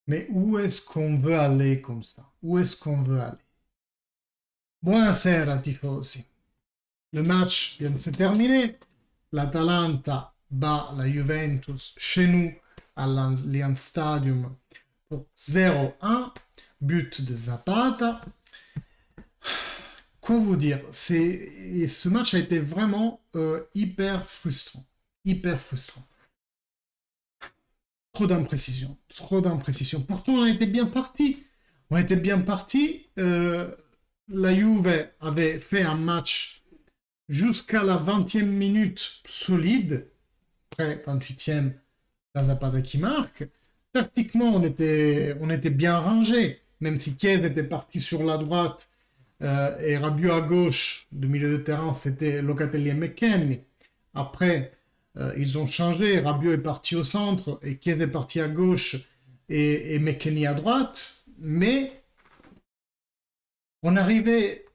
Mais où est-ce qu'on veut aller comme ça? Où est-ce qu'on veut aller? Buonasera, tifosi. Le match vient de se terminer. L'Atalanta bat la Juventus chez nous à l'Allianz Stadium pour 0-1. But de Zapata. Quoi vous dire? Ce match a été vraiment hyper frustrant. Hyper frustrant. Trop d'imprécision. Trop d'imprécision. Pourtant, on était bien parti. On était bien parti. La Juve avait fait un match jusqu'à la 20e minute solide. Après 28e, la Zapata qui marque. Tactiquement, on était bien rangé. Même si Chiesa était parti sur la droite et Rabiot à gauche, de milieu de terrain, c'était Locatelli et McKennie. Après, ils ont changé. Rabiot est parti au centre et Chiesa est parti à gauche et McKennie à droite. Mais on arrivait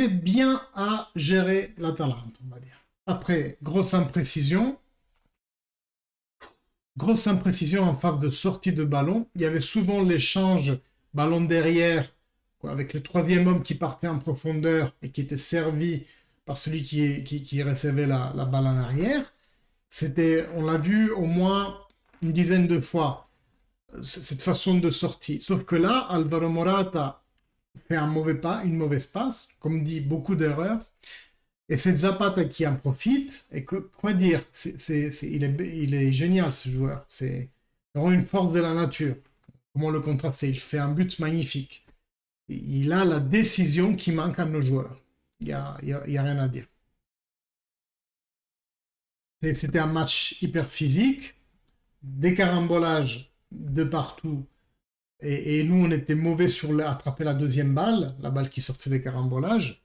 bien à gérer l'Atalanta, on va dire. Après, grosse imprécision en phase de sortie de ballon. Il y avait souvent l'échange ballon derrière, quoi, avec le troisième homme qui partait en profondeur et qui était servi par celui qui recevait la balle en arrière. On l'a vu au moins une dizaine de fois, cette façon de sortie. Sauf que là, Alvaro Morata fait un mauvais pas, une mauvaise passe, comme dit, beaucoup d'erreurs. Et c'est Zapata qui en profite. Et quoi dire, il est génial ce joueur. C'est vraiment une force de la nature. Comment le contraster? Il fait un but magnifique. Il a la décision qui manque à nos joueurs. Il y a rien à dire. C'était un match hyper physique, des carambolages de partout. Et nous, on était mauvais sur attraper la deuxième balle, la balle qui sortait des carambolages.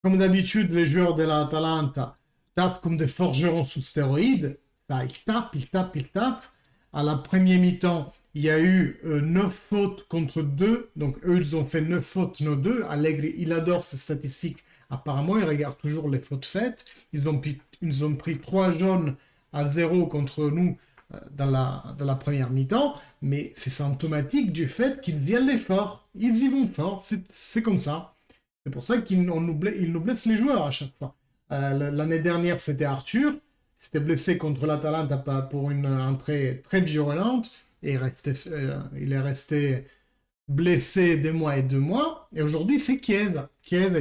Comme d'habitude, les joueurs de l'Atalanta tapent comme des forgerons sous stéroïdes. Ça, ils tapent, ils tapent, ils tapent. À la première mi-temps, il y a eu 9 fautes contre 2. Donc, eux, ils ont fait 9 fautes, nos 2. Allegri, il adore ces statistiques. Apparemment, il regarde toujours les fautes faites. Ils ont pris 3 jaunes à 0 contre nous dans la première mi-temps. Mais c'est symptomatique du fait qu'ils viennent les forts. Ils y vont fort. C'est comme ça. C'est pour ça qu'ils nous blessent les joueurs à chaque fois. L'année dernière, c'était Arthur. S'était blessé contre l'Atalanta pour une entrée très violente. Et il est resté blessé des mois et 2 mois. Et aujourd'hui, c'est Chiesa. Chiesa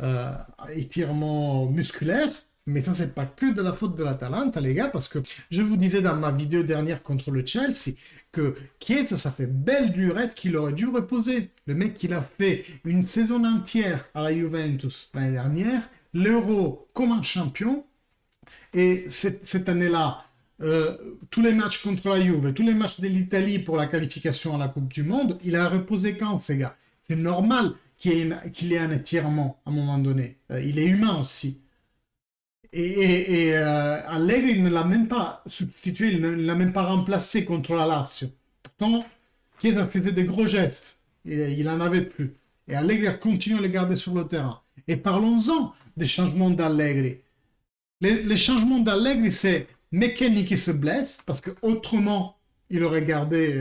euh, étirement musculaire. Mais ça, c'est pas que de la faute de l'Atalanta, les gars, parce que je vous disais dans ma vidéo dernière contre le Chelsea que Chiesa, ça fait belle durette qu'il aurait dû reposer. Le mec, il a fait une saison entière à la Juventus l'année dernière, l'Euro comme un champion, et cette année-là, tous les matchs contre la Juve, tous les matchs de l'Italie pour la qualification à la Coupe du Monde, il a reposé quand, ces gars? C'est normal qu'il ait un étirement à un moment donné. Il est humain aussi. Et Allegri il ne l'a même pas substitué, il ne l'a même pas remplacé contre la Lazio. Pourtant, Chiesa faisait des gros gestes. Il en avait plus. Et Allegri a continué à le garder sur le terrain. Et parlons-en des changements d'Allegri. Les changements d'Allegri, c'est McKennie qui se blesse, parce que autrement, il aurait gardé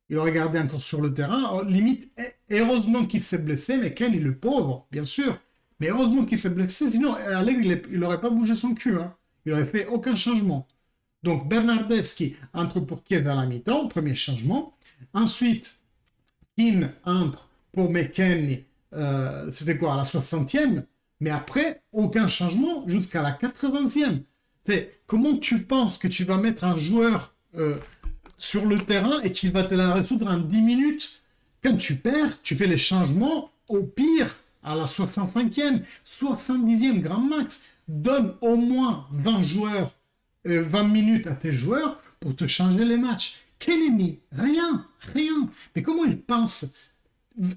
encore sur le terrain. Limite, heureusement qu'il s'est blessé, McKennie, le pauvre, bien sûr. Mais heureusement qu'il s'est blessé, sinon Allegri, il n'aurait pas bougé son cul. Hein. Il n'aurait fait aucun changement. Donc Bernardeschi entre pour Chiesa à la mi-temps, premier changement. Ensuite, Keane entre pour McKennie, c'était quoi, à la 60e? Mais après, aucun changement jusqu'à la 80e. C'est comment tu penses que tu vas mettre un joueur sur le terrain et qu'il va te la résoudre en 10 minutes? Quand tu perds, tu fais les changements au pire à la 65e, 70e grand max. Donne au moins 20 joueurs, 20 minutes à tes joueurs pour te changer les matchs. Quel ennemi? Rien, rien. Mais comment ils pensent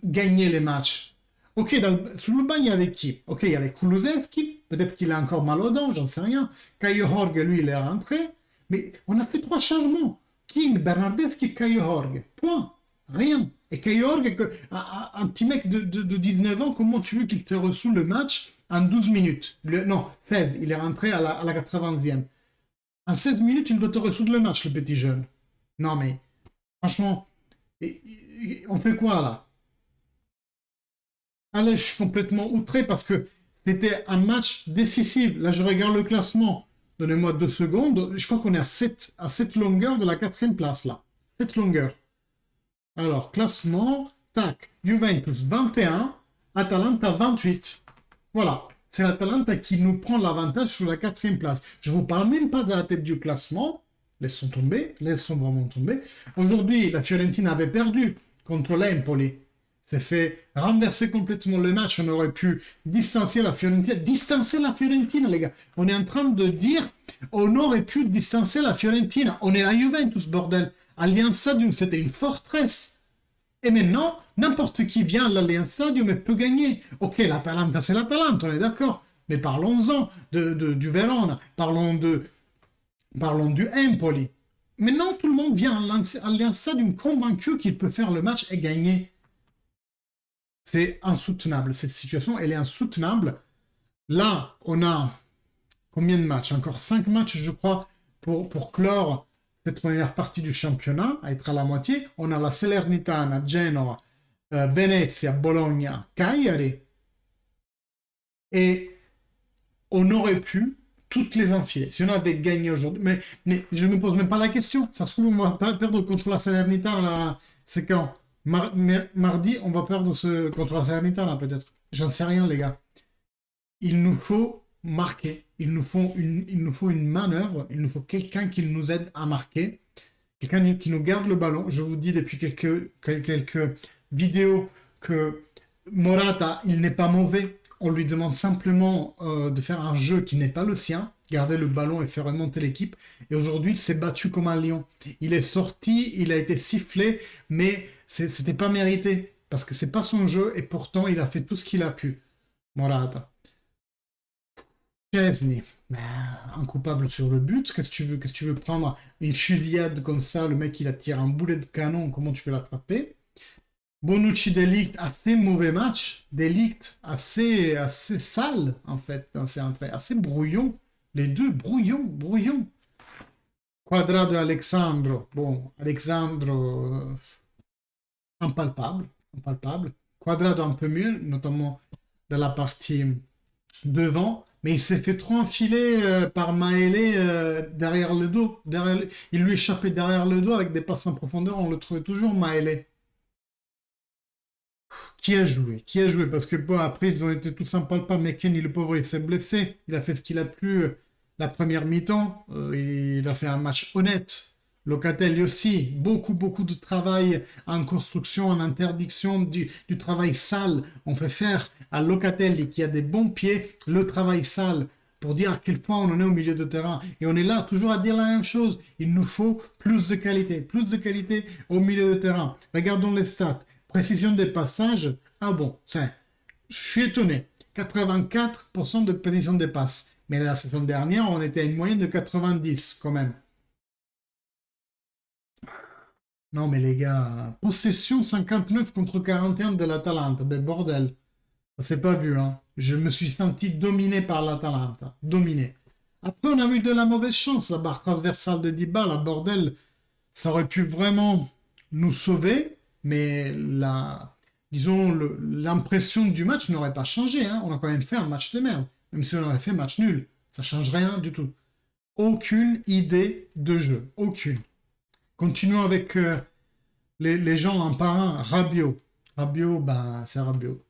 gagner les matchs? Ok, sur le banc, il y avait qui? Ok, il y avait Kulusevski, peut-être qu'il a encore mal aux dents, j'en sais rien. Caio Jorge, lui, il est rentré. Mais on a fait 3 changements. King, Bernardeschi, Caio Jorge. Point. Rien. Et Caio Jorge, un petit mec de 19 ans, comment tu veux qu'il te reçoit le match en 12 minutes? Non, 16. Il est rentré à la 80e. En 16 minutes, il doit te résoudre le match, le petit jeune. Non, mais franchement, on fait quoi là? Allez, je suis complètement outré parce que c'était un match décisif. Là, je regarde le classement. Donnez-moi 2 secondes. Je crois qu'on est à sept longueurs de la quatrième place là. 7 longueurs. Alors, classement, tac, Juventus 21, Atalanta 28. Voilà, c'est l'Atalanta qui nous prend l'avantage sur la quatrième place. Je ne vous parle même pas de la tête du classement. Laissons tomber, laissons vraiment tomber. Aujourd'hui, la Fiorentina avait perdu contre l'Empoli. C'est fait renverser complètement le match. On aurait pu distancer la Fiorentina. Distancer la Fiorentina, les gars. On est en train de dire on aurait pu distancer la Fiorentina. On est à Juventus, bordel. Allianz Stadium, c'était une forteresse. Et maintenant, n'importe qui vient à l'Allianz Stadium et peut gagner. Ok, l'Atalanta, c'est l'Atalanta, on est d'accord. Mais parlons-en du Verona. Parlons du Empoli. Maintenant, tout le monde vient à l'Allianz Stadium convaincu qu'il peut faire le match et gagner. C'est insoutenable. Cette situation, elle est insoutenable. Là, on a combien de matchs? Encore 5 matchs, je crois, pour clore cette première partie du championnat, à être à la moitié. On a la Salernitana, Genoa, Venezia, Bologna, Cagliari. Et on aurait pu toutes les enfiler. Si on avait gagné aujourd'hui. Mais je ne me pose même pas la question. Ça se trouve, on va pas perdre contre la Salernitana. Là. C'est quand mardi, on va perdre contre la Salernitana, peut-être. J'en sais rien, les gars. Il nous faut marquer. Il nous faut une manœuvre. Il nous faut quelqu'un qui nous aide à marquer. Quelqu'un qui nous garde le ballon. Je vous dis depuis quelques vidéos que Morata, il n'est pas mauvais. On lui demande simplement de faire un jeu qui n'est pas le sien, garder le ballon et faire remonter l'équipe. Et aujourd'hui, il s'est battu comme un lion. Il est sorti, il a été sifflé, mais c'était pas mérité parce que c'est pas son jeu et pourtant il a fait tout ce qu'il a pu. Morata. Chesney, un coupable sur le but. Qu'est-ce que tu veux prendre une fusillade comme ça, le mec il a tiré un boulet de canon, comment tu veux l'attraper? Bonucci De Ligt, assez mauvais match. De Ligt, assez sale, en fait, dans ses entrées. Assez brouillon. Les deux, brouillon. Quadrado et Alexandro. Bon, Alexandro, impalpable. Quadrado un peu mieux, notamment dans la partie devant. Mais il s'est fait trop enfiler par Maélé derrière le dos. Il lui échappait derrière le dos avec des passes en profondeur. On le trouvait toujours Maélé. Qui a joué? Qui a joué? Parce que bon, après, ils ont été tous sympas. Pas McKennie, le pauvre, il s'est blessé. Il a fait ce qu'il a pu la première mi-temps. Il a fait un match honnête. Locatelli aussi. Beaucoup de travail en construction, en interdiction du travail sale. On fait faire à Locatelli, qui a des bons pieds, le travail sale pour dire à quel point on en est au milieu de terrain. Et on est là toujours à dire la même chose. Il nous faut plus de qualité au milieu de terrain. Regardons les stats. Précision des passages. Ah bon, je suis étonné. 84% de précision des passes. Mais la saison dernière, on était à une moyenne de 90 quand même. Non mais les gars, possession 59 contre 41 de l'Atalanta. Ben bordel, ça s'est pas vu, hein. Je me suis senti dominé par l'Atalanta. Dominé. Après, on a eu de la mauvaise chance. La barre transversale de Dybala, bordel, ça aurait pu vraiment nous sauver, mais disons, l'impression du match n'aurait pas changé, hein. On a quand même fait un match de merde, même si on aurait fait un match nul. Ça change rien du tout. Aucune idée de jeu. Aucune. Continuons avec les gens un par un. Rabiot. Rabiot, ben, c'est Rabiot.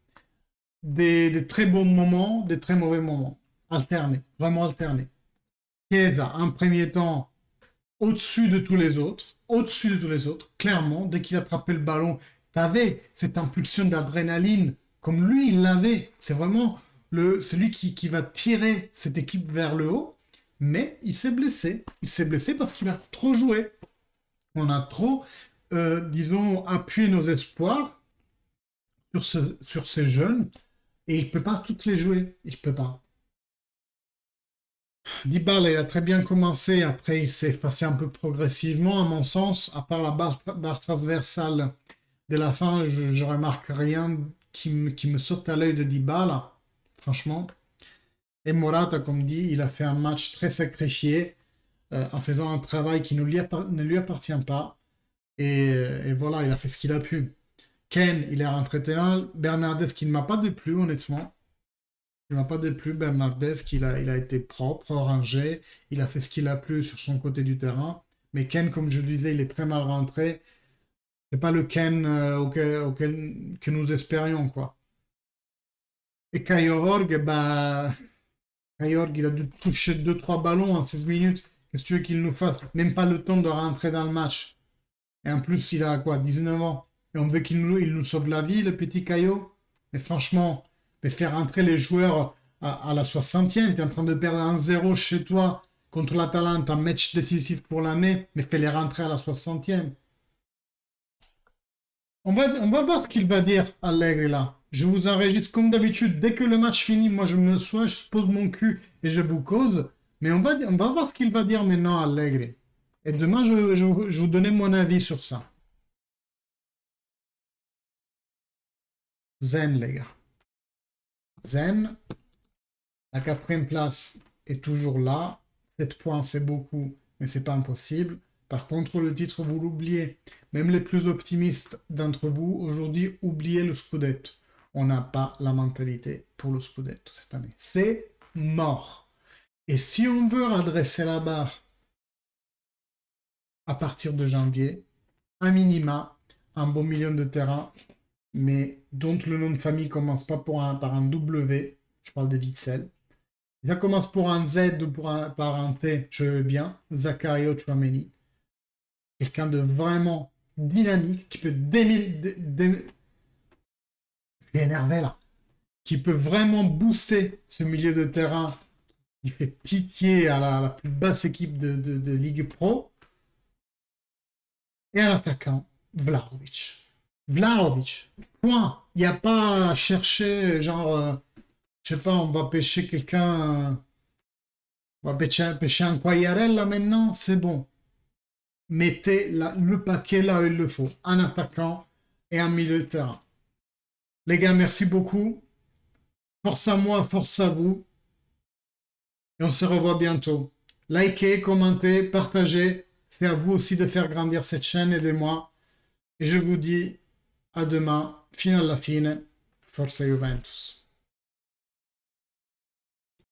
Des très bons moments, des très mauvais moments. Alternés. Vraiment alternés. Chiesa, un premier temps, au-dessus de tous les autres, clairement, dès qu'il attrapait le ballon, t'avais cette impulsion d'adrénaline, comme lui, il l'avait. C'est vraiment celui qui va tirer cette équipe vers le haut, mais il s'est blessé. Il s'est blessé parce qu'il a trop joué. On a trop, disons, appuyé nos espoirs sur ces jeunes, et il ne peut pas toutes les jouer. Il ne peut pas. Dybala, il a très bien commencé, après il s'est passé un peu progressivement, à mon sens, à part la barre transversale de la fin, je remarque rien qui me saute à l'œil de Dybala, franchement. Et Morata, comme dit, il a fait un match très sacrifié, en faisant un travail qui ne lui appartient pas. Et voilà, il a fait ce qu'il a pu. Ken, il est rentré mal. Bernardes, qui ne m'a pas déplu, honnêtement. Il ne m'a pas déplu. Bernardes, il a été propre, rangé. Il a fait ce qu'il a pu sur son côté du terrain. Mais Ken, comme je le disais, il est très mal rentré. C'est pas le Ken que nous espérions, quoi. Et Kayorg, bah, Kayorg, il a dû toucher deux trois ballons en 16 minutes. Qu'est-ce que tu veux qu'il nous fasse? Même pas le temps de rentrer dans le match. Et en plus, il a quoi, 19 ans. Et on veut qu'il nous sauve la vie, le petit Caillot. Mais franchement, mais faire rentrer les joueurs à la 60e, tu es en train de perdre 1-0 chez toi contre l'Atalanta, un match décisif pour l'année, mais fais-les rentrer à la 60e. On va voir ce qu'il va dire, Allegri, là. Je vous enregistre comme d'habitude. Dès que le match finit, moi je me sois, je pose mon cul et je vous cause. Mais on va voir ce qu'il va dire maintenant, Allegri. Et demain, je vous donner mon avis sur ça. Zen, les gars. Zen, la quatrième place est toujours là. 7 points, c'est beaucoup, mais c'est pas impossible. Par contre, le titre, vous l'oubliez. Même les plus optimistes d'entre vous, aujourd'hui, oubliez le Scudetto. On n'a pas la mentalité pour le Scudetto cette année. C'est mort. Et si on veut redresser la barre à partir de janvier, un minima, un bon milieu de terrain, mais dont le nom de famille commence pas par un W, je parle de Witzel. Ça commence pour un Z ou par un T, je veux bien, Zakario Tchouameni. Quelqu'un de vraiment dynamique, qui peut je suis énervé là. Qui peut vraiment booster ce milieu de terrain qui fait pitié à la plus basse équipe de Ligue Pro. Et un attaquant, Vlahovic. Vlahovic, point. Il n'y a pas à chercher, genre, je sais pas, on va pêcher quelqu'un, on va pêcher un Quagliarella maintenant, c'est bon. Mettez le paquet là où il le faut. Un attaquant et un milieu de terrain. Les gars, merci beaucoup. Force à moi, force à vous. Et on se revoit bientôt. Likez, commentez, partagez. C'est à vous aussi de faire grandir cette chaîne, aidez-moi. Et je vous dis à demain. Fino alla fine. Forza Juventus.